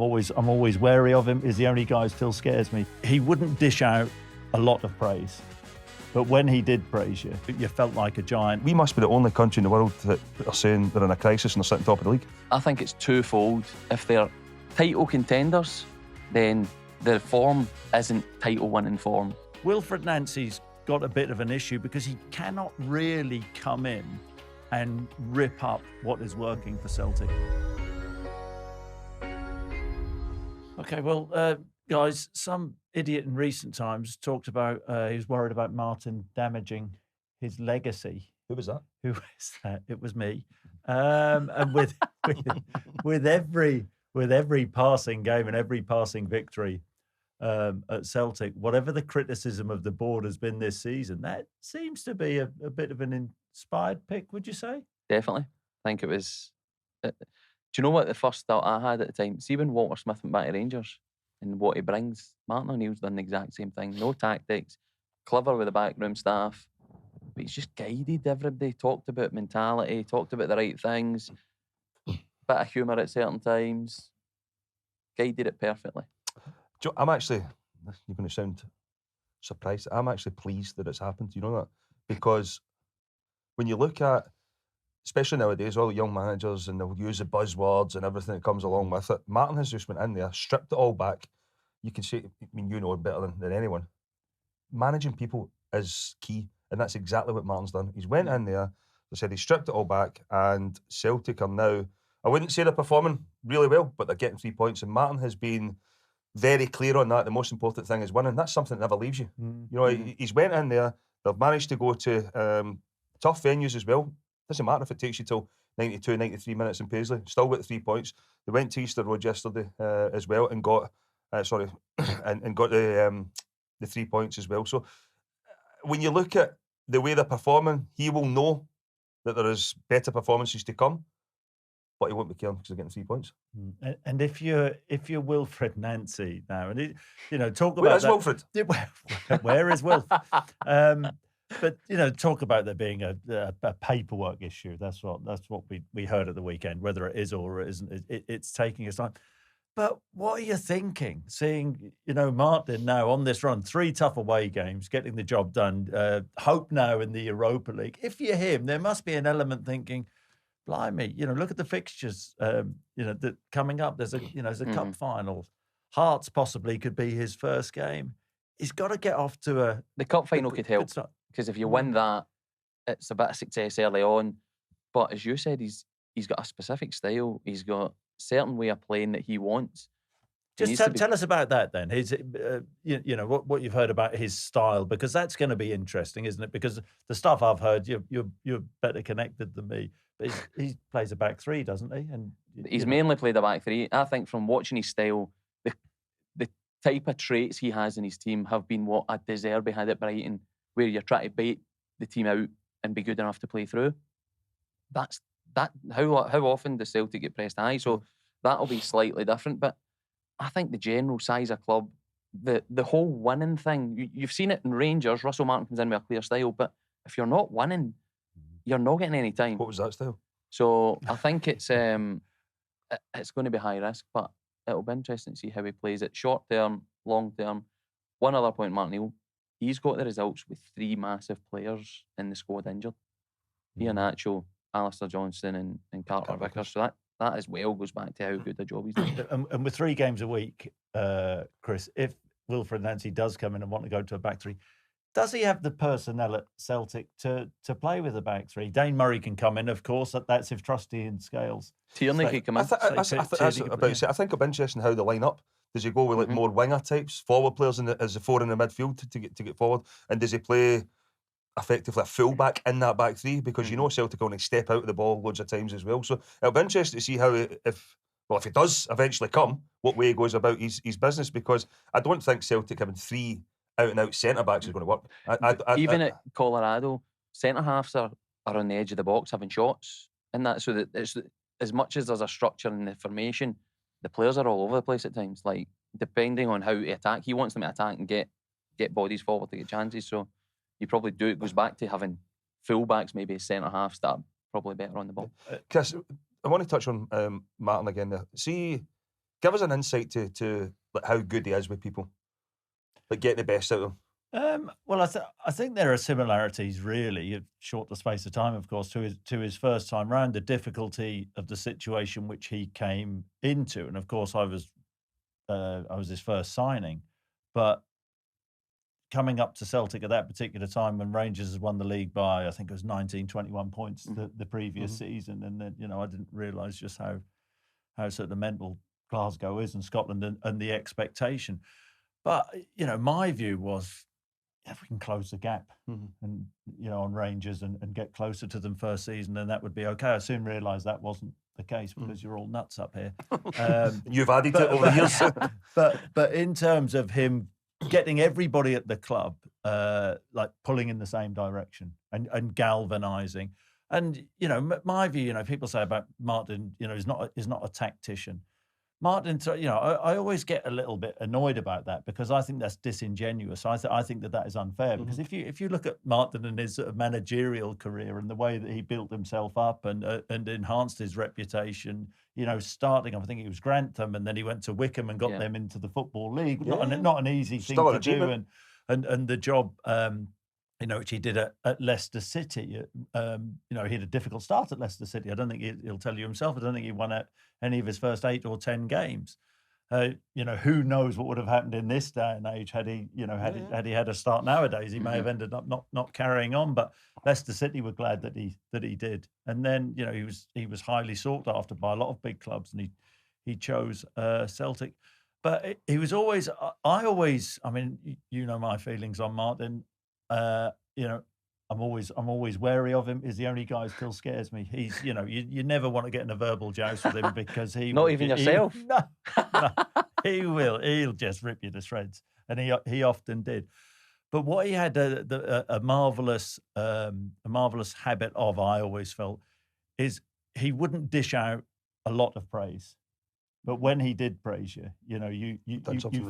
I'm always wary of him. He's the only guy who still scares me. He wouldn't dish out a lot of praise, but when he did praise you, you felt like a giant. We must be the only country in the world that are saying they're in a crisis and they're sitting top of the league. I think it's twofold. If they're title contenders, then their form isn't title-winning form. Wilfred Nancy's got a bit of an issue because he cannot really come in and rip up what is working for Celtic. Okay, well, guys, some idiot in recent times talked about he was worried about Martin damaging his legacy. Who was that? Who was that? It was me. And with every passing game and every passing victory at Celtic, whatever the criticism of the board has been this season, that seems to be a bit of an inspired pick, would you say? Definitely. I think it was... do you know what the first thought I had at the time? See when Walter Smith went back to Rangers and what he brings, Martin O'Neill's done the exact same thing. No tactics, clever with the backroom staff, but he's just guided everybody, talked about mentality, talked about the right things, bit of humour at certain times, guided it perfectly. I'm actually, you're going to sound surprised, I'm actually pleased that it's happened, you know that? Because when you look at, especially nowadays, all the young managers, and they'll use the buzzwords and everything that comes along with it. Martin has just went in there, stripped it all back. You can say, I mean, you know better than anyone. Managing people is key, and that's exactly what Martin's done. He's went in there, they said he stripped it all back, and Celtic are now, I wouldn't say they're performing really well, but they're getting 3 points, and Martin has been very clear on that. The most important thing is winning. That's something that never leaves you. You know, he's went in there, they've managed to go to tough venues as well. Doesn't matter if it takes you till 92, 93 minutes in Paisley. Still got the 3 points. They went to Easter Road yesterday as well and got, and got the 3 points as well. So when you look at the way they're performing, he will know that there is better performances to come, but he won't be caring because they're getting 3 points. And if you're Wilfred Nancy now, and talk about where is Wilfred? Where is Wilf? But talk about there being a paperwork issue. That's what we heard at the weekend. Whether it is or it isn't, it's taking its time. But what are you thinking? Seeing Martin now on this run, 3 tough away games, getting the job done. Hope now in the Europa League. If you're him, there must be an element thinking, blimey, look at the fixtures. That coming up. There's a cup final. Hearts possibly could be his first game. He's got to get off to the cup final could help. Because if you win that, it's a bit of success early on. But as you said, he's got a specific style. He's got a certain way of playing that he wants. Just tell us about that then. What you've heard about his style, because that's going to be interesting, isn't it? Because the stuff I've heard, you're better connected than me. But he plays a back three, doesn't he? And he's mainly played a back three. I think from watching his style, the type of traits he has in his team have been what a De Zerbi had at Brighton, where you're trying to bait the team out and be good enough to play through. That's how often does Celtic get pressed high? So that'll be slightly different. But I think the general size of club, the whole winning thing, you've seen it in Rangers. Russell Martin comes in with a clear style, but if you're not winning, you're not getting any time. What was that style? So I think it's going to be high risk, but it'll be interesting to see how he plays it. Short term, long term. One other point, Martin O'Neill. He's got the results with 3 massive players in the squad injured. Iheanacho, Alistair Johnston and Carter Vickers. So that as well goes back to how good a job he's doing. And with 3 games a week, Chris, if Wilfred Nancy does come in and want to go to a back three, does he have the personnel at Celtic to play with a back three? Dane Murray can come in, of course. That's if Trusty and Scales. Tierney could come in. I think it'll be interesting how they line up. Does he go with more winger types, forward players as the 4 in the midfield to get forward? And does he play effectively a full-back in that back three? Because Celtic only step out of the ball loads of times as well. So it'll be interesting to see how, if he does eventually come, what way he goes about his business, because I don't think Celtic having 3 out-and-out centre-backs is going to work. Even at Colorado, centre-halves are on the edge of the box having shots and that, so that it's, as much as there's a structure in the formation, the players are all over the place at times, like, depending on how to attack. He wants them to attack and get bodies forward to get chances, so you probably do. It goes back to having full-backs, maybe centre-halves that are probably better on the ball. Chris, I want to touch on Martin again there. See, Give us an insight to like, how good he is with people. Like, get the best out of them. Well, I think there are similarities, really, of short the space of time, of course, to his first time round. The difficulty of the situation which he came into, and of course, I was his first signing, but coming up to Celtic at that particular time when Rangers had won the league by, I think it was 19, 21 points the previous season, and then I didn't realise just how sort of mental Glasgow is and Scotland and the expectation. But my view was, if we can close the gap and on Rangers and get closer to them first season, then that would be okay. I soon realised that wasn't the case because you're all nuts up here. You've added to it over the years. But in terms of him getting everybody at the club like pulling in the same direction and galvanising, and my view, people say about Martin, is not a tactician. Martin, I always get a little bit annoyed about that because I think that's disingenuous. I think that is unfair because if you look at Martin and his sort of managerial career and the way that he built himself up and enhanced his reputation, starting, I think he was Grantham and then he went to Wickham and got them into the Football League. Not an easy thing to do, and the job. Which he did at Leicester City. He had a difficult start at Leicester City. I don't think he'll tell you himself. I don't think he won any of his first 8 or 10 games. Who knows what would have happened in this day and age had he had a start nowadays? He may have ended up not carrying on. But Leicester City were glad that he did. And then he was highly sought after by a lot of big clubs, and he chose Celtic. But he was always. I mean, my feelings on Martin. I'm always wary of him. He's the only guy who still scares me. He's, you never want to get in a verbal joust with him because not even yourself. No, he'll just rip you to shreds, and he often did. But what he had a marvelous habit of, I always felt, is he wouldn't dish out a lot of praise. But when he did praise you, you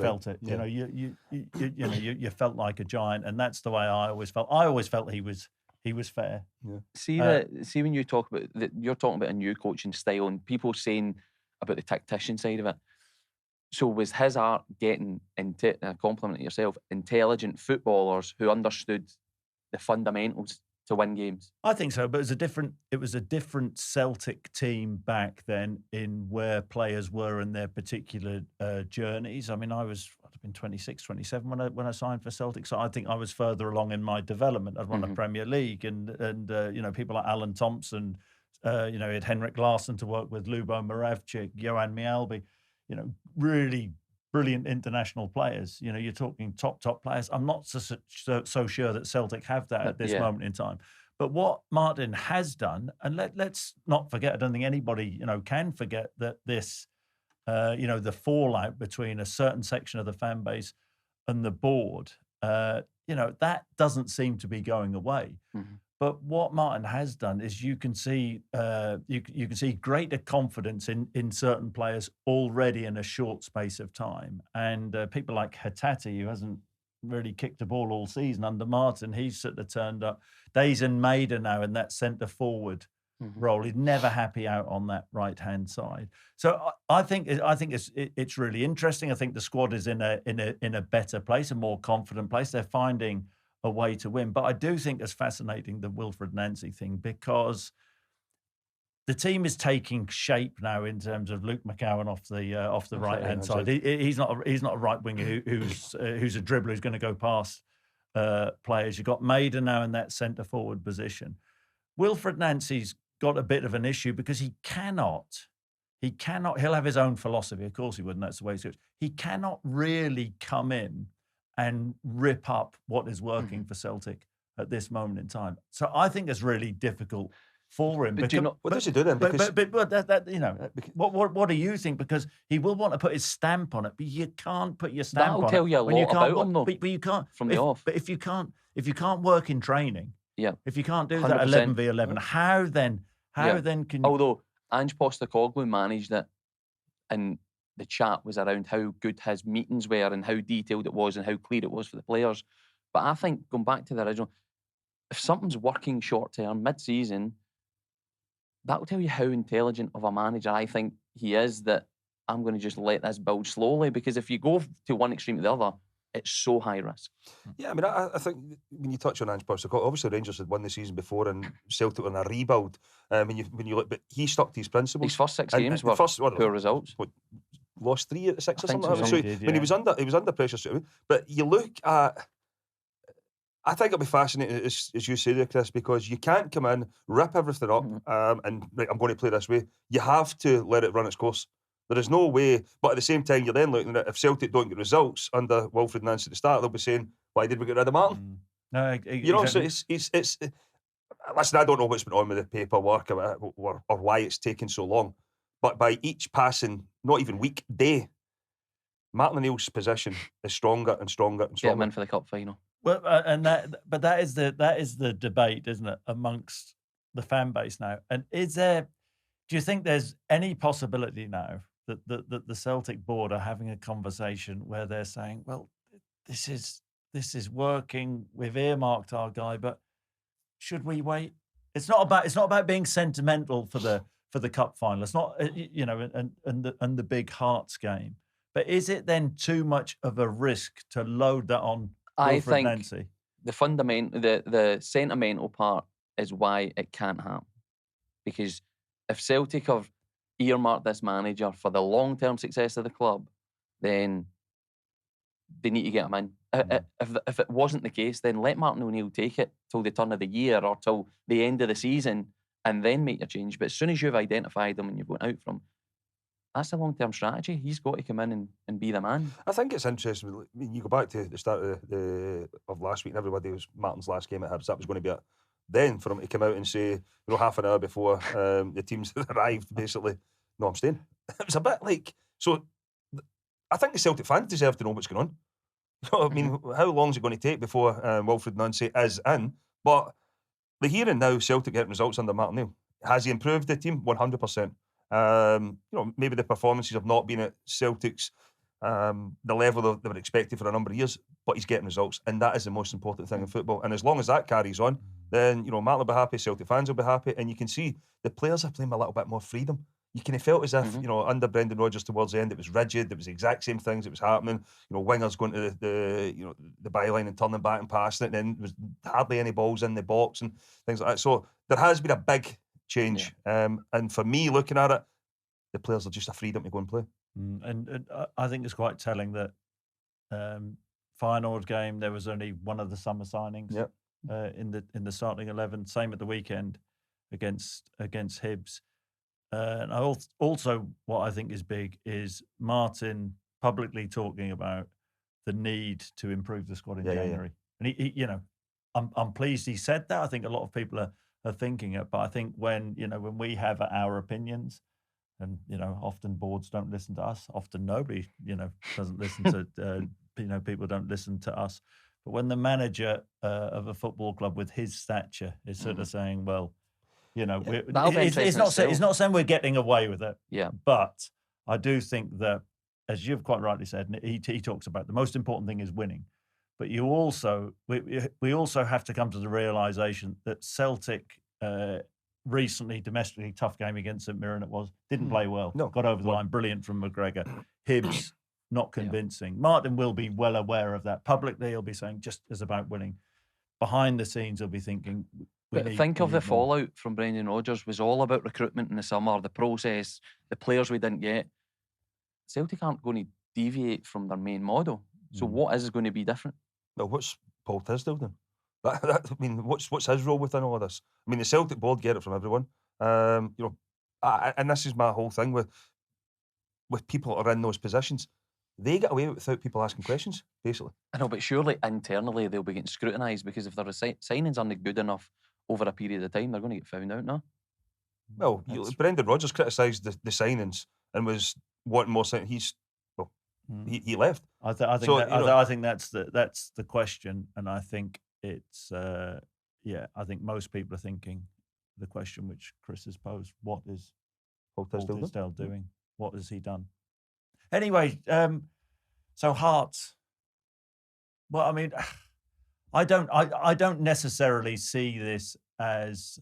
felt it. Yeah. You felt like a giant, and that's the way I always felt. I always felt he was fair. Yeah. See when you talk about you're talking about a new coaching style, and people saying about the tactician side of it. So was his art getting into compliment yourself, intelligent footballers who understood the fundamentals to win games? I think so, but it was a different Celtic team back then in where players were in their particular journeys. I mean, I'd have been 26, 27 when I signed for Celtic, so I think I was further along in my development. I'd won a Premier League, and people like Alan Thompson, he had Henrik Larsson to work with, Lubo Moravcik, Johan Mjällby, really brilliant international players. You're talking top players. I'm not so sure that Celtic have that at this moment in time. But what Martin has done, and let's not forget, I don't think anybody can forget that this, the fallout between a certain section of the fan base and the board, that doesn't seem to be going away. But what Martin has done is you can see greater confidence in certain players already in a short space of time. And people like Hattati, who hasn't really kicked a ball all season under Martin, he's sort of turned up. Days and Maida now in that centre forward role. He's never happy out on that right hand side. So I think it's really interesting. I think the squad is in a better place, a more confident place. They're finding a way to win. But I do think it's fascinating, the Wilfred Nancy thing, because the team is taking shape now in terms of Luke McCowan off the right hand side. He's not a right winger who's a dribbler who's going to go past players. You've got Maida now in that centre forward position. Wilfred Nancy's got a bit of an issue because he cannot. He'll have his own philosophy. Of course he would, and that's the way he goes. He cannot really come in and rip up what is working for Celtic at this moment in time. So I think it's really difficult for him. What does he do then? But what do you think? Because he will want to put his stamp on it, but you can't put your stamp on it. That'll tell you a lot about him, though. But you can't from the off. But if you can't work in training, if you can't do 100%. that 11v11, how then can you? Although Ange Postecoglou managed it, and the chat was around how good his meetings were and how detailed it was and how clear it was for the players. But I think, going back to the original, if something's working short term, mid-season, that'll tell you how intelligent of a manager I think he is, that I'm going to just let this build slowly, because if you go to one extreme to the other, it's so high risk. Yeah, I mean, I think when you touch on Ange Postecoglou, obviously Rangers had won the season before and Celtic were in a rebuild. When you look, but he stuck to his principles. These first 6 And- games and were the first, poor results. Lost 3 out of 6 I or think something. so. So He did, when he was under pressure straight away. But you look at, I think it'll be fascinating, as you say there, Chris, because you can't come in, rip everything up, and right, I'm going to play this way. You have to let it run its course. There is no way, but at the same time, you're then looking at, if Celtic don't get results under Wilfred Nancy at the start, they'll be saying, why did we get rid of Martin? No, You know, exactly. so it's listen, I don't know what's been on with the paperwork or why it's taken so long, but by each passing, not even week, day, Martin O'Neill's position is stronger and stronger and Get him stronger. in for the cup final. Well, but that is the debate, isn't it, amongst the fan base now? And do you think there's any possibility now that the Celtic board are having a conversation where they're saying, well, this is working, we've earmarked our guy, but should we wait? It's not about being sentimental for the cup final. It's not, and the big Hearts game. But is it then too much of a risk to load that on Wilfred I think Nancy? the sentimental part is why it can't happen. Because if Celtic have earmarked this manager for the long-term success of the club, then they need to get him in. If it wasn't the case, then let Martin O'Neill take it till the turn of the year or till the end of the season and then make your change. But as soon as you've identified him and you've went out from, that's the long-term strategy. He's got to come in and be the man. I think it's interesting. I mean, you go back to the start of last week, and everybody was Martin's last game at Hibs. That was going to be it. Then for him to come out and say, half an hour before the teams arrived, basically, no, I'm staying. It was a bit like, so I think the Celtic fans deserve to know what's going on. I mean, how long is it going to take before Wilfred Nancy is in? But the here and now, Celtic getting results under Martin O'Neill. Has he improved the team? 100%. Maybe the performances have not been at Celtic's the level that they were expected for a number of years, but he's getting results, and that is the most important thing in football. And as long as that carries on, then Martin will be happy, Celtic fans will be happy, and you can see the players are playing with a little bit more freedom. You kind of felt as if under Brendan Rodgers towards the end, it was rigid. It was the exact same things that was happening. Wingers going to the byline and turning back and passing it, and then there was hardly any balls in the box and things like that. So there has been a big change. And for me, looking at it, the players are just a freedom to go and play. And I think it's quite telling that Feyenoord game, there was only one of the summer signings in the starting 11. Same at the weekend against Hibs. And also what I think is big is Martin publicly talking about the need to improve the squad in January. And he I'm pleased he said that. I think a lot of people are thinking it, but I think when we have our opinions, and often boards don't listen to us. Often nobody doesn't listen to people don't listen to us. But when the manager of a football club with his stature is sort of saying, well, it's not saying we're getting away with it. Yeah. But I do think that, as you've quite rightly said, and he talks about the most important thing is winning. But we also have to come to the realisation that Celtic recently, domestically, tough game against St Mirren, didn't play well. No. Got over the line, brilliant from McGregor. Hibs, not convincing. Martin will be well aware of that. Publicly, he'll be saying just as about winning. Behind the scenes, he'll be thinking. Think of the fallout from Brendan Rodgers was all about recruitment in the summer, the process, the players we didn't get. Celtic aren't going to deviate from their main model. So what is going to be different? Well, what's Paul Tisdale doing? What's his role within all of this? I mean, the Celtic board get it from everyone. And this is my whole thing with people that are in those positions. They get away without people asking questions, basically. I know, but surely internally they'll be getting scrutinised, because if their signings aren't good enough over a period of time, they're going to get found out now. Well, Brendan Rodgers criticised the signings and was wanting more signings. He left. I think that's the question, and I think it's I think most people are thinking the question which Chris has posed: what is Paul Tisdale doing? What has he done? Anyway, so Hearts. Well, I mean, I don't necessarily see this as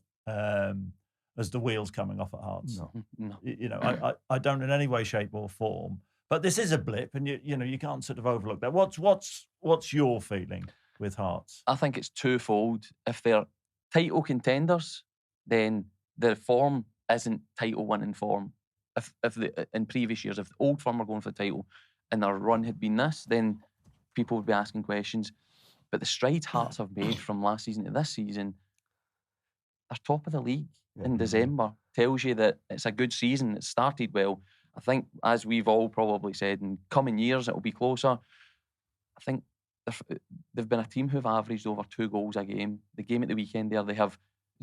as the wheels coming off at Hearts. No. No. You know, I don't in any way, shape, or form. But this is a blip, and you know you can't sort of overlook that. What's your feeling with Hearts? I think it's twofold. If they're title contenders, then their form isn't title-winning form. In previous years, if the old firm were going for the title and their run had been this, then people would be asking questions. But the strides Hearts have made from last season to this season, they're top of the league in December. Tells you that it's a good season. It started well. I think, as we've all probably said, in coming years it'll be closer. I think they've been a team who've averaged over 2 goals a game. The game at the weekend there, they have,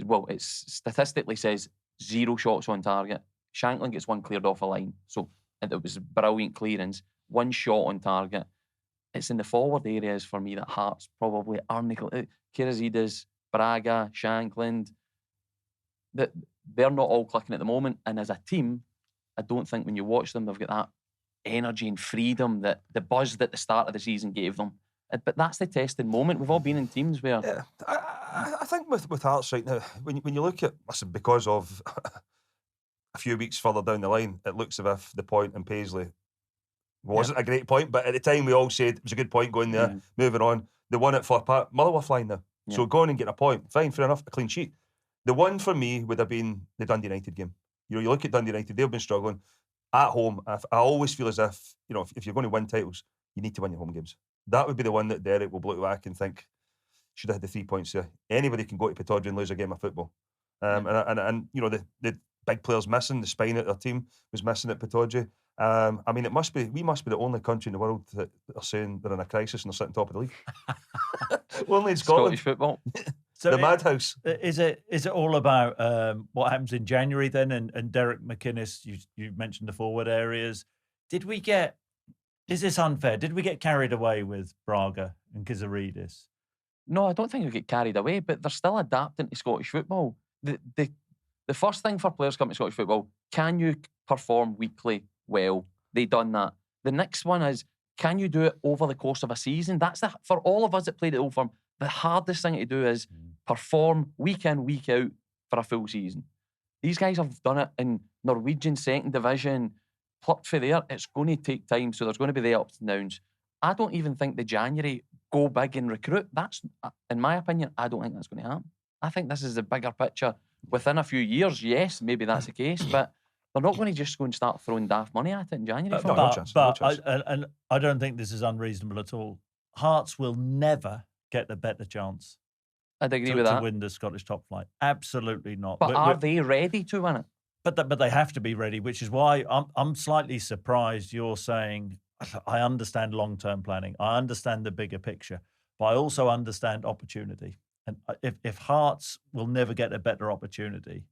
well, it statistically says 0 shots on target. Shankland gets 1 cleared off a line. So it was a brilliant clearance. 1 shot on target. It's in the forward areas for me that Hearts probably aren't. Kirazides, Braga, Shankland, they're not all clicking at the moment. And as a team, I don't think when you watch them, they've got that energy and freedom that the buzz that the start of the season gave them. But that's the testing moment. We've all been in teams where... Yeah, I think with Hearts right now, when you look at, listen, because of a few weeks further down the line, it looks as if the point in Paisley wasn't a great point, but at the time we all said it was a good point going there, moving on. The one at Fir Park, Motherwell flying now. Yeah. So going and getting a point, fine, fair enough, a clean sheet. The one for me would have been the Dundee United game. You know, you look at Dundee United, they've been struggling. At home, I always feel as if, you know, if you're going to win titles, you need to win your home games. That would be the one that Derek will look back and think, should have had the 3 points there. Anybody can go to Pittodrie and lose a game of football. And you know, the big players missing, the spine of their team was missing at Pittodrie. I mean, we must be the only country in the world that are saying they're in a crisis and they're sitting top of the league. Only in Scotland. Scottish football. So the madhouse. Is it all about what happens in January then? And Derek McInnes, you mentioned the forward areas. Is this unfair? Did we get carried away with Braga and Kizaridis? No, I don't think we get carried away, but they're still adapting to Scottish football. The first thing for players coming to Scottish football, can you perform weekly well? They done that. The next one is, can you do it over the course of a season? That's for all of us that played at Old Firm, the hardest thing to do is perform week in, week out for a full season. These guys have done it in Norwegian second division, plucked for there. It's going to take time, so there's going to be the ups and downs. I don't even think the January go big and recruit. That's, in my opinion, I don't think that's going to happen. I think this is the bigger picture. Within a few years, yes, maybe that's the case, but they're not going to just go and start throwing daft money at it in January. No chance. I don't think this is unreasonable at all. Hearts will never get the better chance. I'd agree with that. To win the Scottish top flight. Absolutely not. But are they ready to win it? But they have to be ready, which is why I'm slightly surprised you're saying, I understand long-term planning. I understand the bigger picture, but I also understand opportunity. And if Hearts will never get a better opportunity,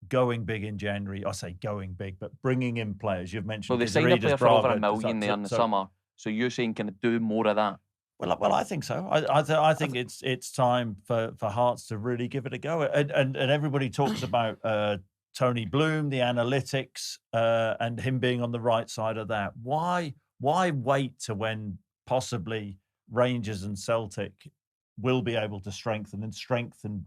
going big in January, I say going big, but bringing in players. You've mentioned... Well, they signed a player for over $1 million there in the summer. So you're saying, can it do more of that? Well, I think so. I think it's time for Hearts to really give it a go. And everybody talks about Tony Bloom, the analytics, and him being on the right side of that. Why wait to when possibly Rangers and Celtic will be able to strengthen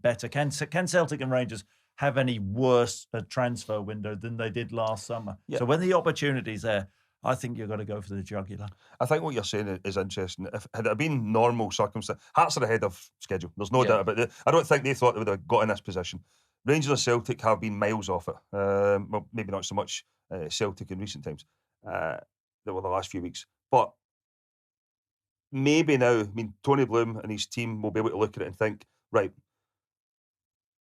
better? Can Celtic and Rangers have any worse transfer window than they did last summer? Yeah. So when the opportunity's there, I think you've got to go for the jugular. I think what you're saying is interesting. Had it been normal circumstances, Hearts are ahead of schedule. There's no doubt about it. I don't think they thought they would have got in this position. Rangers and Celtic have been miles off it. Well, maybe not so much Celtic in recent times. There were the last few weeks. But maybe now, I mean, Tony Bloom and his team will be able to look at it and think, right,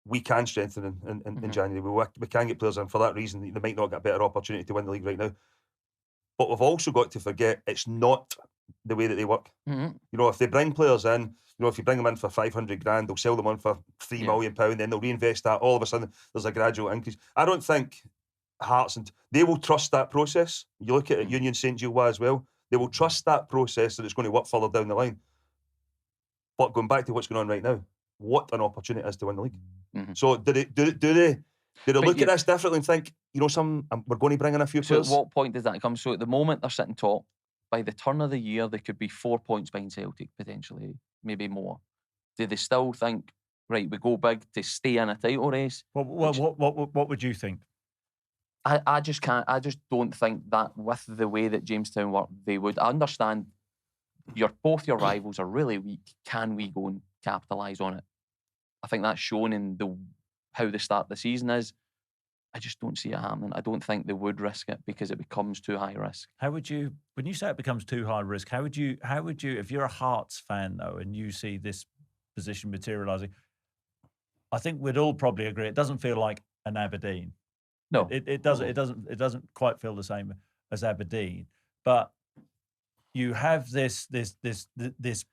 we can strengthen in January. We can get players in. For that reason, they might not get a better opportunity to win the league right now. But we've also got to forget it's not the way that they work. You know, if they bring players in, you know, if you bring them in for 500 grand, they'll sell them on for £3 million, then they'll reinvest that. All of a sudden, there's a gradual increase. I don't think Hearts, and they will trust that process. You look at Union St Gilloise as well. They will trust that process that it's going to work further down the line. But going back to what's going on right now, what an opportunity it is to win the league. So do they look at this differently and think, you know, we're going to bring in a few players? So at what point does that come? So at the moment, they're sitting top. By the turn of the year, they could be 4 points behind Celtic, potentially, maybe more. Do they still think right, we go big to stay in a title race. What would you think? I just can't. I just don't think that with the way that Jamestown work, they would. I understand both your rivals are really weak. Can we go and capitalise on it? I think that's shown in how the start of the season is. I just don't see it happening. I don't think they would risk it because it becomes too high risk. How would you, when you say it becomes too high risk, how would you, if you're a Hearts fan though, and you see this position materialising, I think we'd all probably agree it doesn't feel like an Aberdeen. No, it doesn't quite feel the same as Aberdeen. But you have this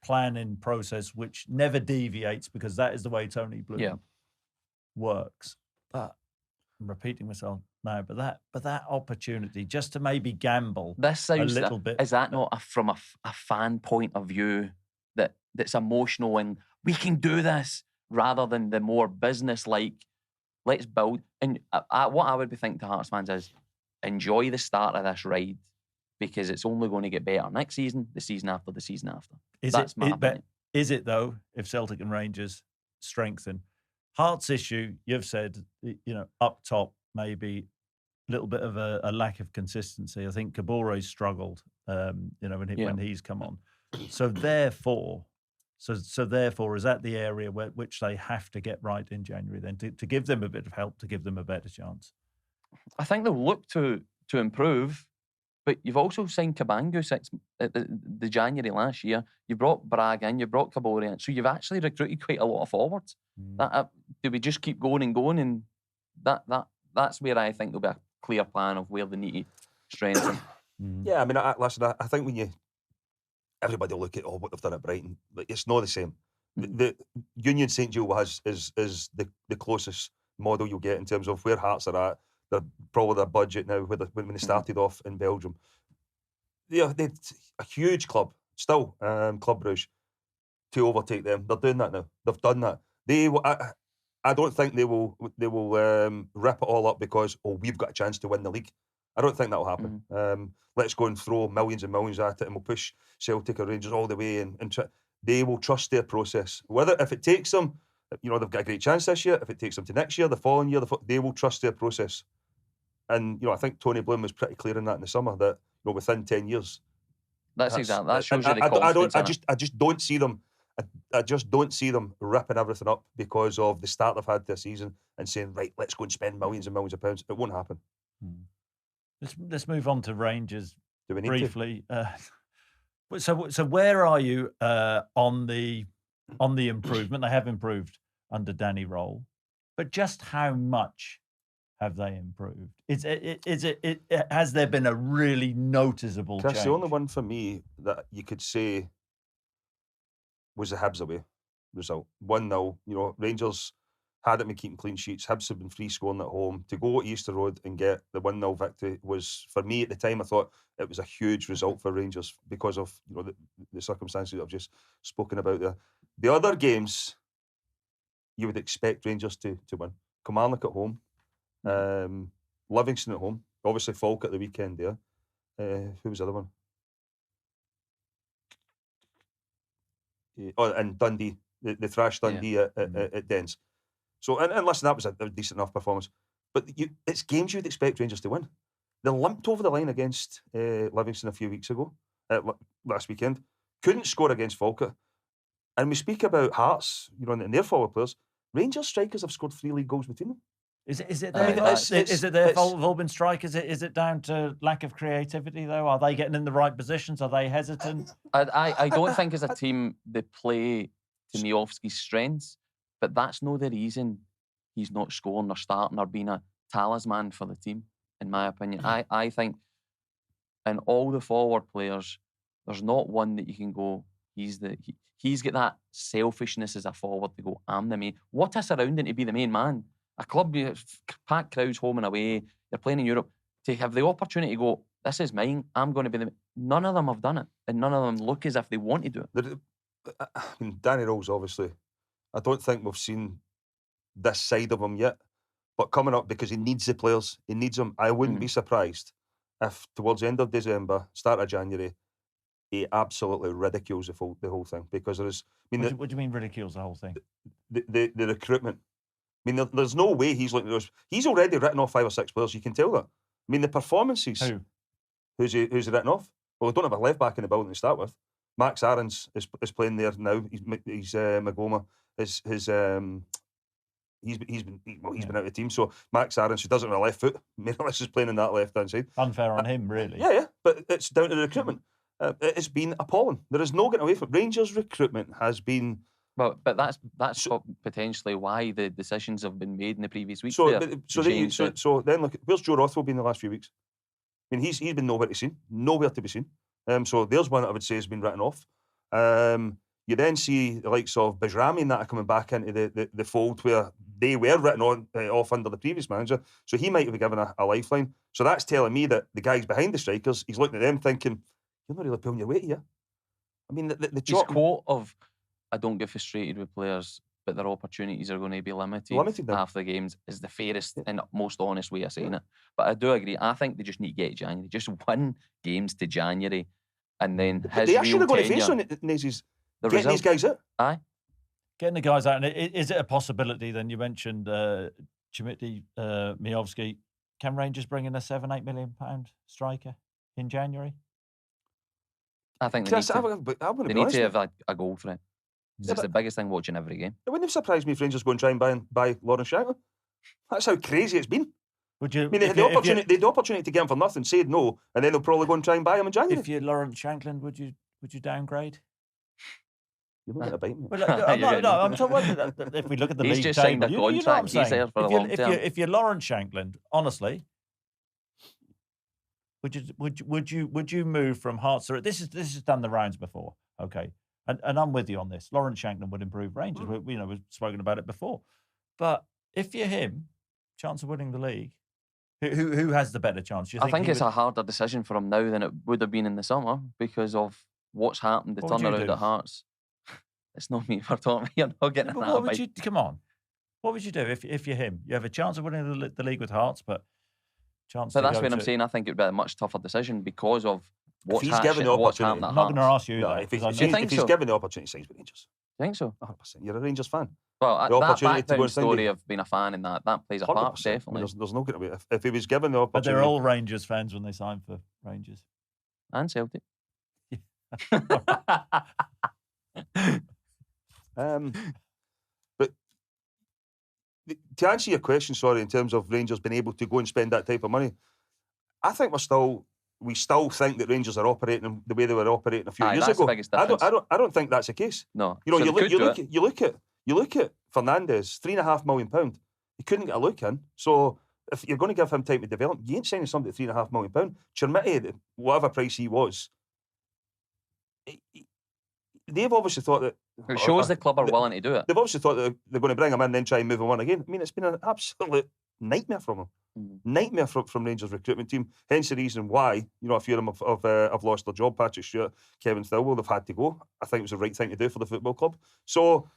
planning process which never deviates because that is the way Tony Bloom works. But I'm repeating myself now, but that opportunity just to maybe gamble this sounds a little bit. Is that not from a fan point of view that's emotional and we can do this rather than the more business-like, let's build. And what I would be thinking to Hearts fans is enjoy the start of this ride because it's only going to get better next season, the season after, the season after. That's my opinion. Is it though, if Celtic and Rangers strengthen? Hearts' issue, you've said, up top, maybe a little bit of a lack of consistency. I think Cabore's struggled, when he's come on. So therefore, is that the area which they have to get right in January then to give them a bit of help, to give them a better chance? I think they'll look to improve, but you've also signed Cabango at the January last year. You brought Bragg in, you brought Cabore in, so you've actually recruited quite a lot of forwards. Do we just keep going and going? And that's where I think there'll be a clear plan of where they need to strengthen. Yeah, I mean, I think when everybody will look at what they've done at Brighton, it's not the same. The Union St Giles is the closest model you'll get in terms of where Hearts are at. They're probably their budget now when they started off in Belgium. They're a huge club still, Club Brugge, to overtake them. They're doing that now. They've done that. I don't think they will rip it all up because we've got a chance to win the league. I don't think that will happen. Let's go and throw millions and millions at it, and we'll push Celtic or Rangers all the way. And they will trust their process. If it takes them, they've got a great chance this year. If it takes them to next year, the following year, they will trust their process. And I think Tony Bloom was pretty clear in that in the summer that within 10 years. That's exactly. That shows you the confidence. I just don't see them. I just don't see them ripping everything up because of the start they've had this season and saying, right, let's go and spend millions and millions of pounds. It won't happen. Let's move on to Rangers Do we need briefly. So where are you on the improvement? They have improved under Danny Rohl, but just how much have they improved? Has there been a really noticeable Chris, change? the only one for me that you could say was the Hibs away result. 1-0. Rangers hadn't been keeping clean sheets. Hibs have been free scoring at home. To go to Easter Road and get the 1-0 victory was, for me at the time, I thought it was a huge result for Rangers because of the circumstances I've just spoken about there. The other games, you would expect Rangers to win. Kilmarnock at home. Livingston at home. Obviously Falkirk at the weekend there. Who was the other one? And Dundee. They thrashed Dundee at Dens. So, and listen, that was a decent enough performance. But it's games you'd expect Rangers to win. They limped over the line against Livingston a few weeks ago, last weekend. Couldn't score against Falkirk. And we speak about Hearts, and their forward players. Rangers strikers have scored 3 league goals between them. Is it their fault they've all been strikers? Is it down to lack of creativity though? Are they getting in the right positions? Are they hesitant? I don't think as a team they play to Miovski's strengths, but that's no the reason he's not scoring or starting or being a talisman for the team, in my opinion. I think in all the forward players, there's not one that you can go, he's got that selfishness as a forward to go, I'm the main. What a surrounding to be the main man. A club, packed crowds home and away, you're playing in Europe, to have the opportunity to go, this is mine, I'm going to be the... None of them have done it, and none of them look as if they want to do it. I mean, Danny Rohl's obviously... I don't think we've seen this side of him yet, but coming up, because he needs the players, he needs them. I wouldn't be surprised if towards the end of December, start of January, he absolutely ridicules the whole thing, because there is. I mean, What do you mean ridicules the whole thing? the recruitment. I mean, there's no way he's looking at those. He's already written off 5 or 6 players. You can tell that. I mean, the performances. Who? Who's he written off? Well, we don't have a left back in the building to start with. Max Aarons is playing there now. He's Magoma. He's been out of the team. So Max Aarons, who doesn't have a left foot, more or less is playing on that left hand side. Unfair on him, really. Yeah. But it's down to the recruitment. It's been appalling. There is no getting away from it. Rangers recruitment has been. But that's potentially why the decisions have been made in the previous week. So then look, where's Joe Rothwell been the last few weeks? I mean, he's been nowhere to be seen. So there's one that I would say has been written off. You then see the likes of Bajrami and that are coming back into the fold, where they were written off under the previous manager. So he might have been given a lifeline. So that's telling me that the guys behind the strikers, he's looking at them thinking, you're not really pulling your weight here. I mean, the his quote of, I don't get frustrated with players, but their opportunities are going to be limited after the games, is the fairest and most honest way of saying it. But I do agree. I think they just need to get to January. Just win games to January, and then his they real should have got a tenure. face on it, Nazi's. Getting these guys out. Aye. Getting the guys out. And is it a possibility then? You mentioned Chimiti, Miovski. Can Rangers bring in a £7-8 million striker in January? I think they need to have a goal threat. It's the biggest thing watching every game. It wouldn't have surprised me if Rangers go and try and buy Lawrence Shankland. That's how crazy it's been. Would you? I mean, they had the opportunity to get him for nothing, said no, and then they'll probably go and try and buy him in January. If you're Lawrence Shankland, would you downgrade? You're not going to bite me. Well, I'm talking. If we look at the league just table, signed a you know what I'm contract. He's saying? there for a long term. If you're Lawrence Shankland, honestly, would you move from Hearts? This has done the rounds before, okay? And I'm with you on this. Lawrence Shankland would improve Rangers. We've spoken about it before. But if you're him, chance of winning the league, who has the better chance? I think it's a harder decision for him now than it would have been in the summer because of what's happened, the turnaround at Hearts. It's not me for talking. You're not getting that. Come on. What would you do if you're him? You have a chance of winning the league with Hearts, but chance. But that's what I'm saying. I think it would be a much tougher decision because of what's happened. I'm not going to ask you. No, if he's given the opportunity, signs with Rangers. You think so? 100%. You're a Rangers fan. Well, that background story of being a fan in that plays a part, definitely. I mean, there's no getting away. If he was given the opportunity. But they're all Rangers fans when they sign for Rangers. And Celtic. But to answer your question, sorry, in terms of Rangers being able to go and spend that type of money, I think we still think that Rangers are operating the way they were operating a few years ago. I don't think that's the case. No, you know, you look at Fernandes, £3.5 million. He couldn't get a look in. So if you're going to give him time to develop, you ain't signing somebody at £3.5 million. Chirmiti, whatever price he was, they've obviously thought that. It shows the club are willing to do it. They've obviously thought that they're going to bring him in and then try and move him on again. I mean, it's been an absolute nightmare from them. Nightmare from Rangers recruitment team. Hence the reason why, a few of them have lost their job. Patrick Stewart, Kevin Thilwell, they've had to go. I think it was the right thing to do for the football club. So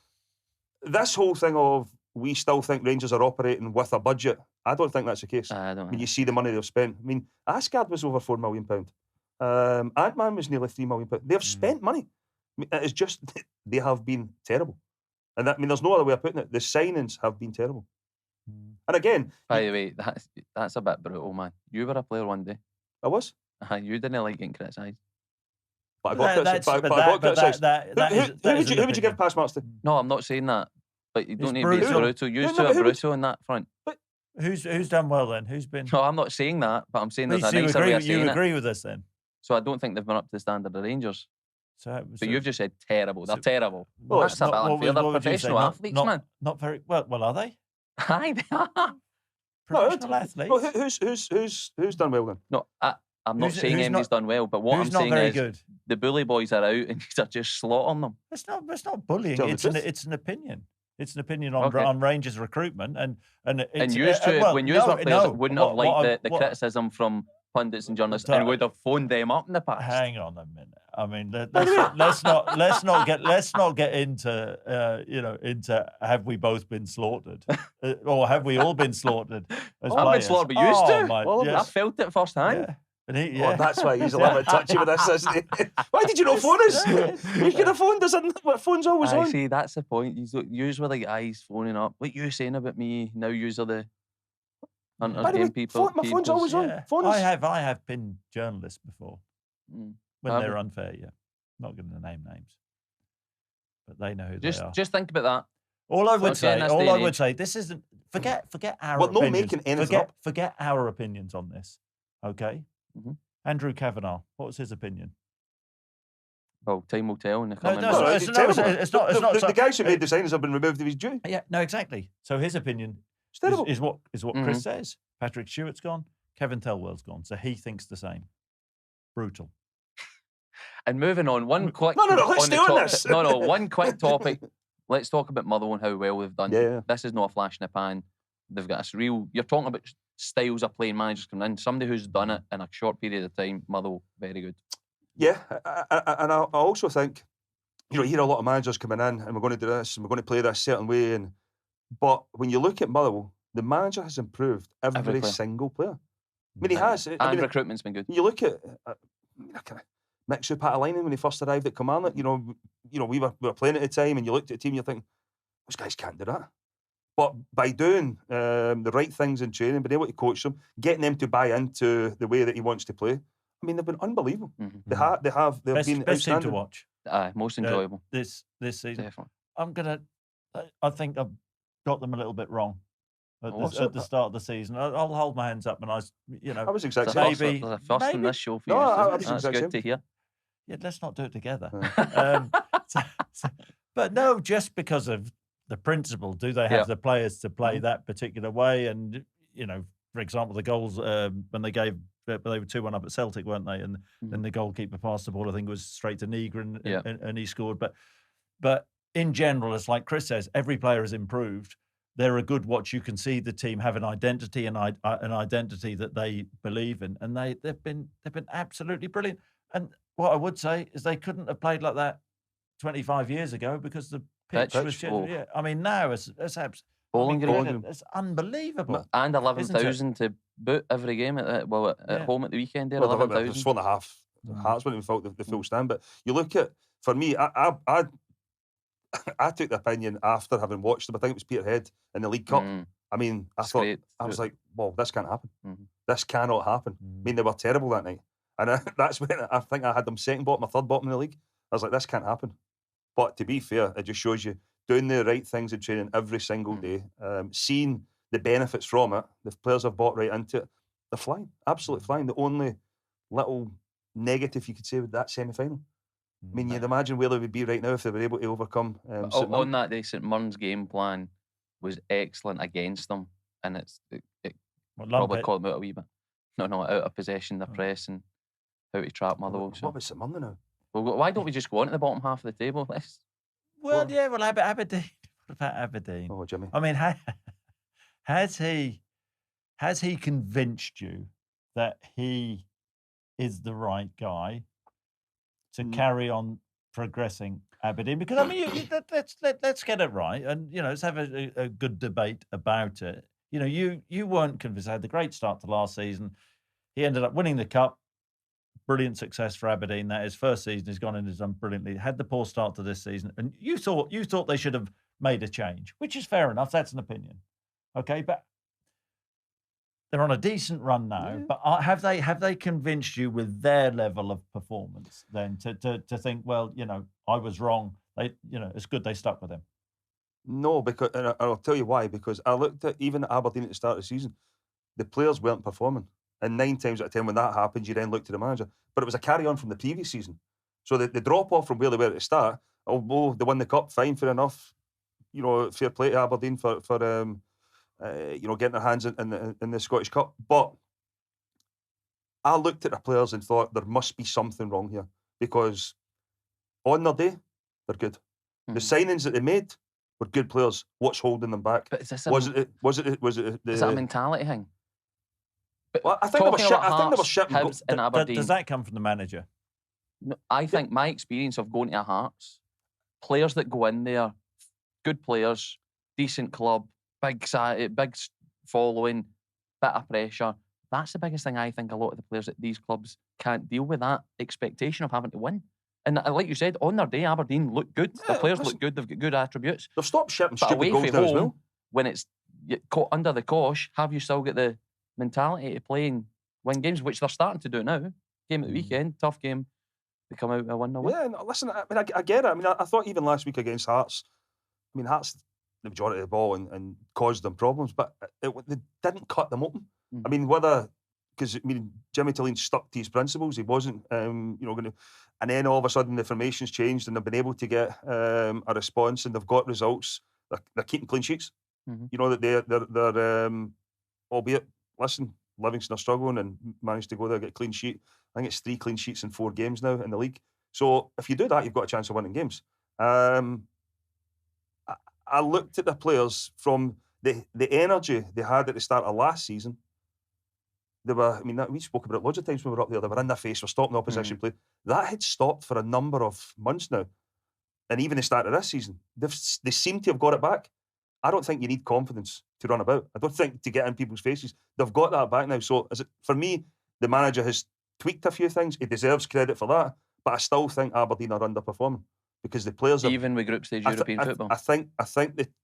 this whole thing of we still think Rangers are operating with a budget, I don't think that's the case. I mean, you see the money they've spent. I mean, Asgard was over £4 million. Ant-Man was nearly £3 million. They've spent money. I mean, it's just they have been terrible. And there's no other way of putting it. The signings have been terrible. And again, by the way, that's a bit brutal, man. You were a player one day. I was. You didn't like getting criticised. But I got criticised. Who would you give pass marks to? No, I'm not saying that. But you don't need to be brutal. You two are brutal in that front. But who's done well then? Who's been? No, I'm not saying that. But I'm saying there's a nicer way of saying it. You agree with this then? So I don't think they've been up to the standard of Rangers. But you've just said terrible. They're terrible. Well, that's a bit unfair. They're professional athletes, man. Not very well. Well, are they? Aye, they are. Professional athletes. Well, who's done well then? No, I'm not saying anybody's done well, but what I'm saying is the bully boys are out and they're just slaughtering them. It's not bullying. It's an opinion. It's an opinion on Rangers recruitment and used to when you were players wouldn't have liked the criticism from pundits and journalists and would have phoned them up in the past. Hang on a minute. I mean, let's not get into into have we both been slaughtered or have we all been slaughtered? I've been slaughtered, but used to. I felt it firsthand. And he, Oh, that's why he's a little bit touchy with this, isn't he? Why did you not phone us? You could have phoned us, and what phone's always on. See, that's the point. Yous were the guys phoning up. What you saying about me? Now yous are the hunters, By the way, game people. my phone's always on. Phone us. I have pinned journalists before when they're unfair. Yeah, not going to name names, but they know who they are. Just think about that. All I would say, this isn't. Forget our We're not opinions. making anything up. Forget our opinions on this. Okay. Mm-hmm. Andrew Kavanagh, what was his opinion? Well, time will tell in the coming no, months. it's not. The guys who made the signings have been removed of his duty. Yeah, no, exactly. So his opinion is what Chris says. Patrick Stewart's gone. Kevin Thelwell's gone. So he thinks the same. Brutal. And moving on, one quick. No, let's stay on this. No, one quick topic. Let's talk about Motherwell and how well they've done. Yeah. This is not a flash in the pan. They've got a real. You're talking about styles of playing managers coming in. Somebody who's done it in a short period of time. Motherwell, very good. Yeah, and I also think, you hear a lot of managers coming in, and we're going to do this, and we're going to play this certain way. But when you look at Motherwell, the manager has improved every single player. I mean, he has. And recruitment's been good. You look at Mixu Patalainen when he first arrived at Kilmarnock. We were playing at the time, and you looked at the team, and you're thinking, those guys can't do that. But by doing the right things in training, being able to coach them, getting them to buy into the way that he wants to play, I mean, they've been unbelievable. Mm-hmm. They've been best team outstanding. to watch. Most enjoyable this season. Definitely. I think I've got them a little bit wrong at the start of the season. I'll hold my hands up, and I was exactly maybe the first in this show for you. I That's good to hear. Yeah, let's not do it together. But no, just because of the principle, do they have the players to play that particular way? And for example, the goals when they were 2-1 up at Celtic, weren't they? And then the goalkeeper passed the ball. I think it was straight to Negrin, and he scored. But in general, it's like Chris says, every player has improved. They're a good watch. You can see the team have an identity and an identity that they believe in, and they've been absolutely brilliant. And what I would say is they couldn't have played like that 25 years ago because the pitch was just, I mean, now it's Bowling Green. It's unbelievable. And 11,000 to boot every game at home at the weekend. There, 11,000. It's 4.5. Hearts wouldn't even felt the full stand. But you look at, for me, I took the opinion after having watched them. I think it was Peterhead in the League Cup. I mean, I was like, well, this can't happen. This cannot happen. I mean, they were terrible that night. And that's when I think I had them second bottom or third bottom in the league. I was like, this can't happen. But to be fair, it just shows you doing the right things in training every single day, seeing the benefits from it. The players have bought right into it. They're flying, absolutely flying. The only little negative you could say with that semi-final. I mean, you'd imagine where they would be right now if they were able to overcome St. On that day, St. Mirren's game plan was excellent against them, and it probably caught them out a wee bit. No, out of possession, the press, and how to trap Motherwell. What about St. Mirren now? Well, why don't we just go on to the bottom half of the table? Aberdeen. What about Aberdeen? Oh, Jimmy. I mean, has he convinced you that he is the right guy to carry on progressing Aberdeen? Because I mean, let's get it right, and let's have a good debate about it. You weren't convinced. I had the great start to last season. He ended up winning the cup. Brilliant success for Aberdeen. That his first season, he's gone in and has done brilliantly. Had the poor start to this season, and you thought they should have made a change, which is fair enough. That's an opinion, okay? But they're on a decent run now. But have they convinced you with their level of performance then to think, well, I was wrong. It's good they stuck with him. No, because and I'll tell you why. Because I looked at even at Aberdeen at the start of the season, the players weren't performing. And 9 times out of 10, when that happens, you then look to the manager. But it was a carry-on from the previous season. So the drop-off from where they were at the start, although they won the cup, fine, fair enough. Fair play to Aberdeen for getting their hands in the Scottish Cup. But I looked at the players and thought there must be something wrong here. Because on their day, they're good. The signings that they made were good players. What's holding them back? But is this was it a mentality thing? Well, I think they were shit. Hibs and Aberdeen. Does that come from the manager? No, I think my experience of going to a Hearts, players that go in there, good players, decent club, big following, bit of pressure, That's the biggest thing I think a lot of the players at these clubs can't deal with, that expectation of having to win. And like you said, on their day, Aberdeen look good. The players look good. They've got good attributes. They've stopped shipping But stupid away goals from now as home, well. when it's caught under the cosh, have you still got the mentality to play and win games, which they're starting to do now? Game at the weekend, tough game. They come out a 1-0 win. Yeah, no, listen, I mean, I get it. I mean, I thought even last week against Hearts, I mean, Hearts, the majority of the ball and caused them problems, but they didn't cut them open. I mean, because, I mean, Jimmy Tillane stuck to his principles. He wasn't, going to... And then all of a sudden the formation's changed and they've been able to get a response and they've got results. They're keeping clean sheets. You know, that they're albeit, listen, Livingston are struggling and managed to go there and get a clean sheet. I think it's 3 clean sheets in 4 games now in the league. So if you do that, you've got a chance of winning games. I looked at the players from the energy they had at the start of last season. They were, I mean, we spoke about it loads of times when we were up there. They were in their face, were stopping the opposition play. That had stopped for a number of months now. And even the start of this season, they seem to have got it back. I don't think you need confidence to run about. I don't think to get in people's faces. They've got that back now. So for me, the manager has tweaked a few things. He deserves credit for that. But I still think Aberdeen are underperforming because the players are... Even with group stage European football? I think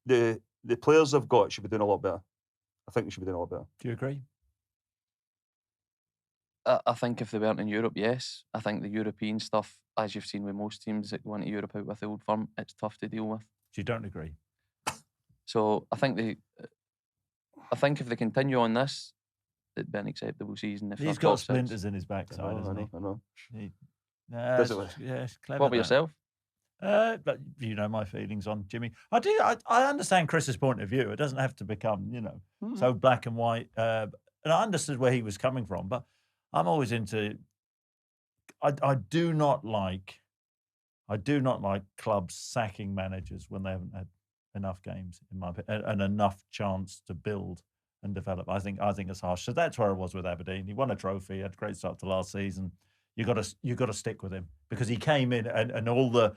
the players they've got should be doing a lot better. I think they should be doing a lot better. Do you agree? I think if they weren't in Europe, yes. I think the European stuff, as you've seen with most teams that go into Europe out with the old firm, it's tough to deal with. So you don't agree? So I think if they continue on this, it'd be an acceptable season. If He's got splinters in his backside, hasn't he? I know. It's clever. What about yourself? But you know my feelings on Jimmy. I understand Chris's point of view. It doesn't have to become, so black and white. And I understood where he was coming from, but I'm always into... I do not like clubs sacking managers when they haven't had enough games, in my opinion, and enough chance to build and develop. I think it's harsh. So that's where I was with Aberdeen. He won a trophy, had a great start to last season. You got to stick with him because he came in and all the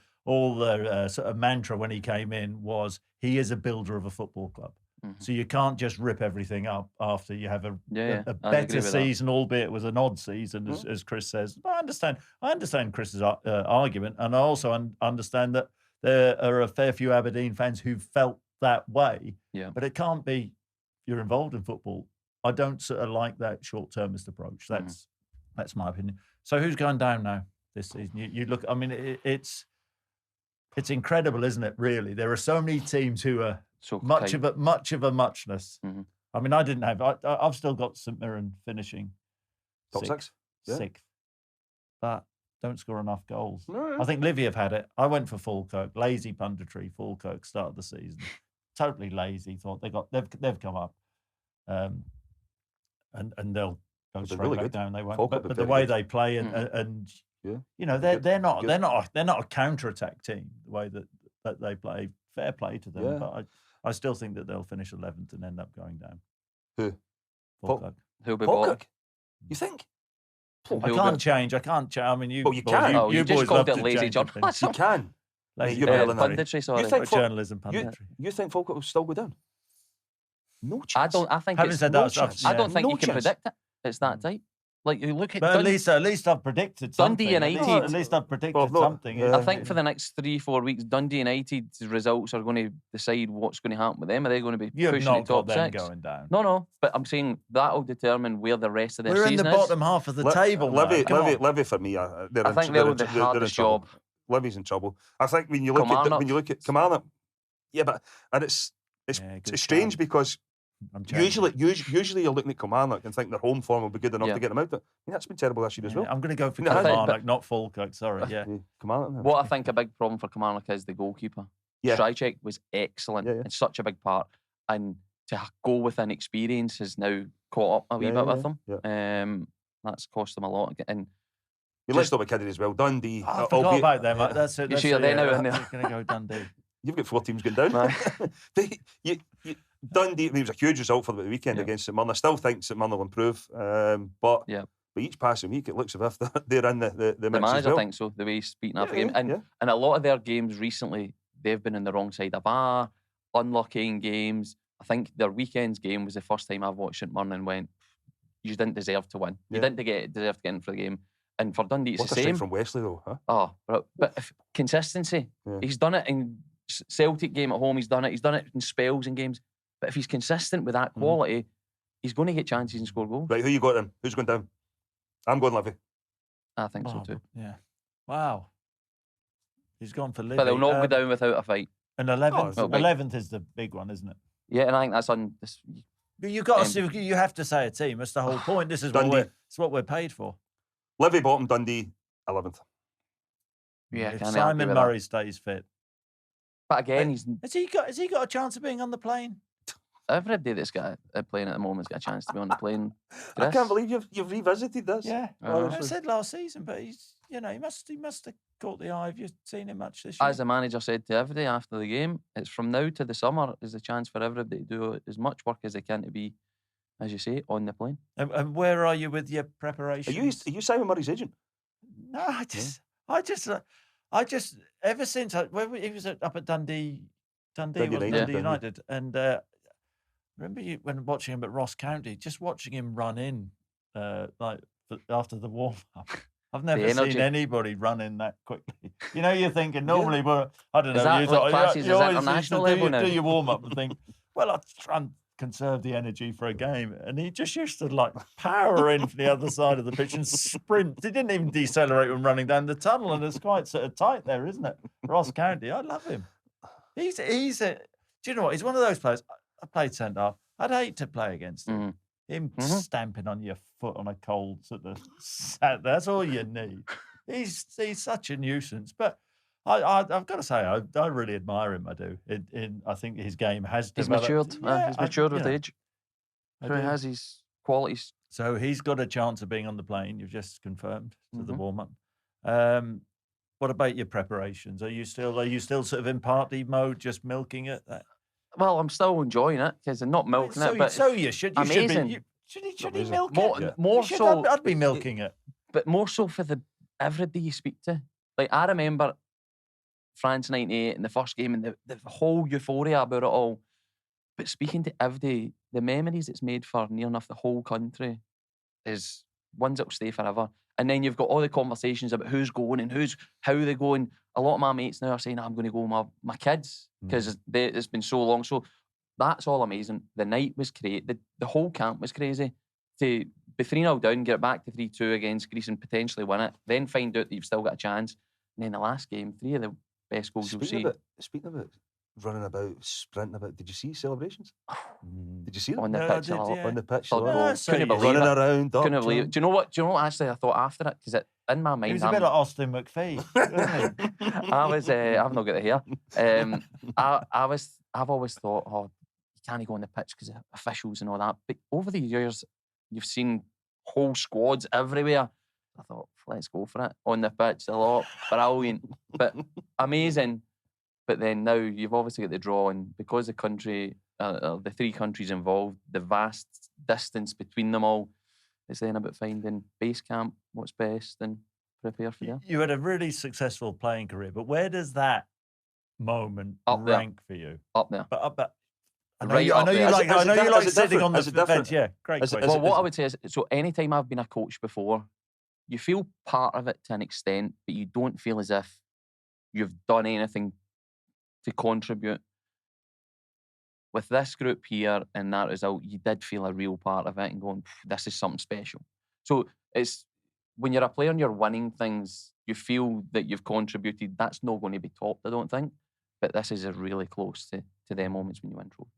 sort of mantra when he came in was he is a builder of a football club. So you can't just rip everything up after you have a better season, albeit it was an odd season, as Kris says. I understand Chris's argument, and I also understand that there are a fair few Aberdeen fans who felt that way. Yeah. But it can't be you're involved in football. I don't sort of like that short-termist approach. That's my opinion. So who's going down now this season? You look. I mean, it's incredible, isn't it? Really, there are so many teams who are. Much of a muchness. I mean, I've still got St Mirren finishing top 6, 6th, but don't score enough goals. No. I think Livy have had it. I went for Falkirk, lazy punditry. Falkirk start of the season, totally lazy. Thought they've come up, and they'll go straight back down. They won't. But the way they play and they're not a counter-attack team. The way that they play, fair play to them. Yeah. But I still think that they'll finish 11th and end up going down. Who? Falkirk. Who'll be Falkirk? You think? I can't change. I mean, you. Well, you can. You just called it lazy journalism. You can. Lazy punditry. Sorry. You think journalism punditry. You think Falkirk will still go down? No chance. I think having it's said no that, chance. I don't think you can predict it. It's that tight. Like you look at, but at least I've predicted something. Dundee United. At least I've predicted something. I think for the next 3-4 weeks, Dundee United's results are going to decide what's going to happen with them. Are they going to be pushing the top 6? Going down. No. But I'm saying that'll determine where the rest of their season is. We're in the bottom half of the table. Levy for me, I think they're the hardest job. Levy's in trouble. I think when you look at Kilmarnock, and it's strange because. Usually you're looking at Kilmarnock and think their home form will be good enough to get them out. But that's been terrible this year as well. I'm going to go for Kilmarnock, not Falkirk. Sorry, Kilmarnock. What I think a big problem for Kilmarnock is the goalkeeper. Strycek was excellent and such a big part, and to go with an experience has now caught up a wee bit with them. That's cost them a lot. And let's not be kidding as well. Dundee. I forgot about them. That's it. You see, they're now in there. I'm going to go Dundee. You've got 4 teams going down. Dundee, I mean, it was a huge result for them at the weekend against St Mirren. I still think St Mirren will improve, but each passing week it looks as if they're in the mix manager as well. thinks so, the way he's beating half a game. And a lot of their games recently, they've been on the wrong side of bar, unlucky in games. I think their weekend's game was the first time I've watched St Mirren and went, you didn't deserve to win. You didn't deserve to get in for the game. And for Dundee, it's What the a strike same. from Wesley, though, huh? Oh, but if consistency. He's done it in Celtic game at home. He's done it in spells in games. But if he's consistent with that quality, he's going to get chances and score goals. Right, who you got then? Who's going down? I'm going Livy. I think so too. Yeah. Wow. He's gone for Livy. But they'll not go down without a fight. And 11th is the big one, isn't it? Yeah, and I think that's on this. But you got to. You have to say a team. That's the whole point. This is what we're paid for. Livy bottom, Dundee 11th. Yeah, if Simon Murray stays fit. But again, has he got a chance of being on the plane? Everybody that's got a plane at the moment's got a chance to be on the plane. I can't believe you've revisited this. Yeah, I said last season, but he's he must have caught the eye. Have you seen him much this year? As the manager said to everybody after the game, it's from now to the summer is a chance for everybody to do as much work as they can to be, as you say, on the plane. And where are you with your preparation? Are you Simon Murray's agent? No, I just ever since he was up at Dundee United, and remember when watching him at Ross County, just watching him run in after the warm up. I've never seen anybody run in that quickly. You're thinking normally, well, I don't know. Is that what classes is international level now? Do your warm up and think, well, I'll try and conserve the energy for a game, and he just used to power in from the other side of the pitch and sprint. He didn't even decelerate when running down the tunnel, and it's quite sort of tight there, isn't it? Ross County, I love him. He's do you know what? He's one of those players. I played centre half. I'd hate to play against him. Him stamping on your foot on a cold sort of Saturday. That's all you need. He's such a nuisance. But I've got to say, I really admire him. I do. I think his game has developed. He's matured. He's matured with age. So he has his qualities. So he's got a chance of being on the plane. You've just confirmed to the warm up. What about your preparations? Are you still sort of in party mode, just milking it? Well, I'm still enjoying it because I'm not milking it. But so you should. Amazing. Should he milk it? More so, I'd be milking it. But more so for everybody you speak to. Like, I remember France 98 and the first game and the whole euphoria about it all. But speaking to everybody, the memories it's made for near enough the whole country is ones that will stay forever. And then you've got all the conversations about who's going and how they're going. A lot of my mates now are saying, I'm going to go with my kids because it's been so long. So that's all amazing. The night was great. The whole camp was crazy. To be 3-0 down, get it back to 3-2 against Greece and potentially win it, then find out that you've still got a chance. And then the last game, 3 of the best goals you'll see. Speaking about running about, sprinting about, did you see celebrations? Did you see them? On the pitch. On the pitch. Couldn't believe running it. around. Couldn't believe it. Do you know what actually I thought after it? Because in my mind, he was a bit like Austin McPhee, wasn't he? I've not got it here. I've always thought, you can't go on the pitch because of officials and all that. But over the years, you've seen whole squads everywhere. I thought, let's go for it. On the pitch, a lot. Brilliant. But amazing. But then now you've obviously got the draw, and because the country, the 3 countries involved, the vast distance between them all, it's then about finding base camp, what's best, and prepare for that. You had a really successful playing career, but where does that moment rank for you? Up there. But I know Right you up there. like sitting on the fence. Yeah, great question. Well, what I would say is, so anytime I've been a coach before, you feel part of it to an extent, but you don't feel as if you've done anything to contribute. With this group here and that result, you did feel a real part of it and going, this is something special. So it's when you're a player and you're winning things, you feel that you've contributed. That's not going to be topped, I don't think. But this is really close to them moments when you win trophy.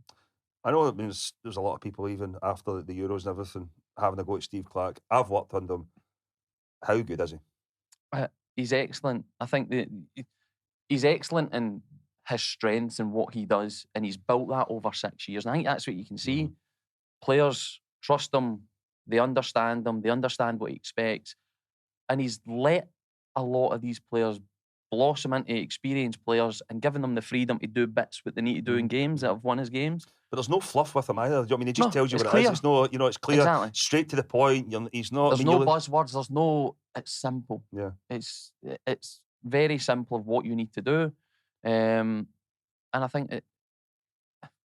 I know that means there's a lot of people, even after the Euros and everything, having a go at Steve Clarke. I've worked under him. How good is he? He's excellent. I think that he's excellent in his strengths and what he does, and he's built that over 6 years. And I think that's what you can see. Players trust him, they understand him, they understand what he expects, and he's let a lot of these players blossom into experienced players and giving them the freedom to do bits what they need to do in games that have won his games. But there's no fluff with him either. I mean, he just tells you what clear. it is. It's no, it's clear, exactly. Straight to the point. He's not. There's no buzzwords. There's no. It's simple. Yeah. It's very simple of what you need to do, and I think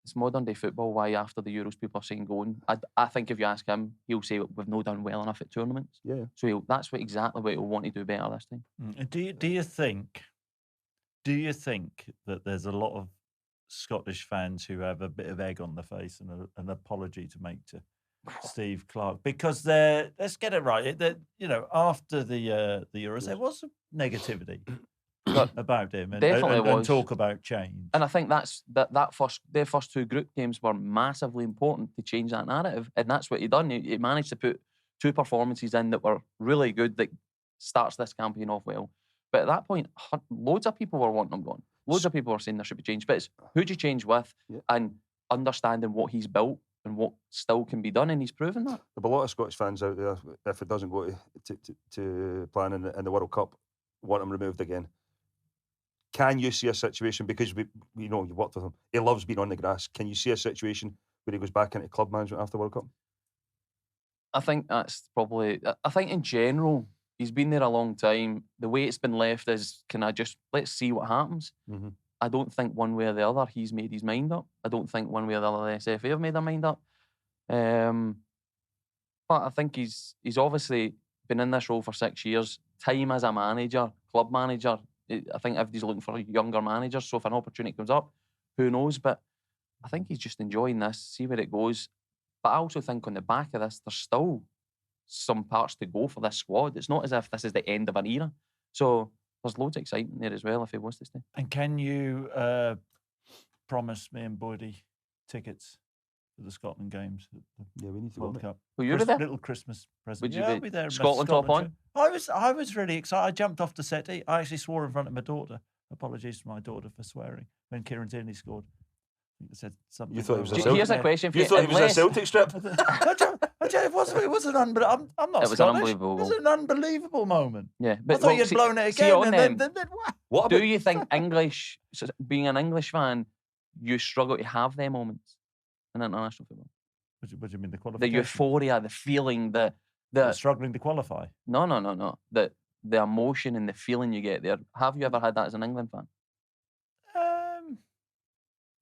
it's modern day football. Why after the Euros people are saying going? I think if you ask him, he'll say we've not done well enough at tournaments. Yeah. So that's exactly what he'll want to do better this time. And do you think that there's a lot of Scottish fans who have a bit of egg on the face and an apology to make to Steve Clarke, because let's get it right. After the Euros, there was some negativity about him, and, Definitely and was. talk about change. And I think their first two group games were massively important to change that narrative, and that's what he done. He managed to put two performances in that were really good, that starts this campaign off well. But at that point, loads of people were wanting him gone. Loads of people were saying there should be change. But it's who do you change with, and understanding what he's built and what still can be done, and he's proven that. There'll be a lot of Scottish fans out there, if it doesn't go to plan in the World Cup, want him removed again. Can you see a situation, because we know you've worked with him, he loves being on the grass. Can you see a situation where he goes back into club management after the World Cup? I think that's probably... I think in general, he's been there a long time. The way it's been left is, let's see what happens. Mm-hmm. I don't think one way or the other he's made his mind up. I don't think one way or the other the SFA have made their mind up. But I think he's obviously been in this role for 6 years. Time as a manager, club manager, I think everybody's looking for younger managers. So if an opportunity comes up, who knows? But I think he's just enjoying this, see where it goes. But I also think on the back of this, there's still some parts to go for this squad. It's not as if this is the end of an era. So there's loads of excitement there as well if he was to stay. And can you promise me and Boydie tickets for the Scotland games at the Yeah, we need to World go. Cup? Well, you're there? Little Christmas present. Would you I'll be be there. in my Scotland top on? shirt. I was really excited. I jumped off the settee. I actually swore in front of my daughter. Apologies to my daughter for swearing when Kieran Tierney scored. I think I said something. You thought it was a wrong. Celtic? Here's a question for you. You thought it was a Celtic strip? It was an unbelievable. I'm not It was Scottish. unbelievable. It was an unbelievable moment. Yeah, I thought you'd blown it again. Then What do about you think being an English fan, you struggle to have them moments in international football? What do you mean, the The qualification? euphoria, the feeling, They're the struggling to qualify. no. The emotion and the feeling you get there. Have you ever had that as an England fan?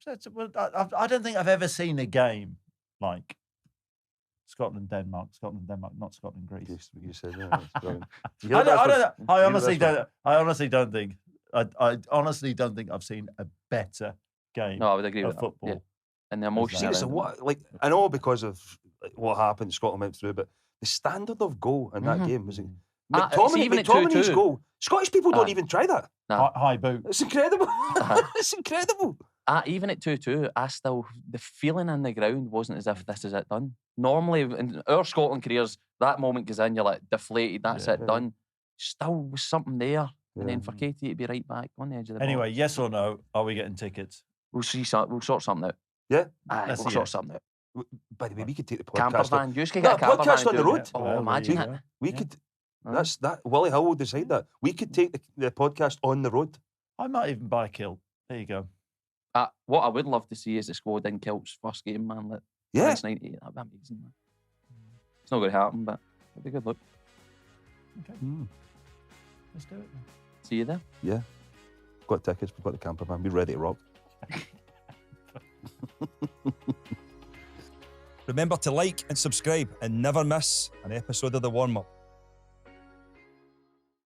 I don't think I've ever seen a game like Scotland-Denmark, not Scotland-Greece. you said that? That's brilliant. Do you hear that? I honestly don't think I've seen a better game No, I would agree of with that. football. Yeah. And the emotion. Seriously, around it. what? I know because of what happened, Scotland went through, but the standard of goal in that game was even at McTominay's 2-2. goal. Scottish people don't even try that. Nah. High boot. It's incredible. It's incredible. Even at 2-2, the feeling in the ground wasn't as if this is it done. Normally, in our Scotland careers, that moment goes in, you're like deflated, that's it, done. Still was something there. And then for Katie to be right back on the edge of the Anyway, box. yes or no? Are we getting tickets? We'll sort something out. Yeah. Let's We'll see sort it. something out. By the way, we could take the Camper podcast. van. You just could get a camper van podcast and on the do it. road. Oh, Well, imagine there you it. go. We could. That's that. Wally Hill will decide that. We could take the podcast on the road. I might even buy a kilt. There you go. What I would love to see is the squad in Kilt's first game, man. Like, Yeah. since 98. That'd be amazing, man. It's not going to happen, but it'd be a good look. Okay. Let's do it then. See you there. Yeah. Got tickets. We've got the camper van. We're ready to rock. Remember to like and subscribe and never miss an episode of The Warm Up.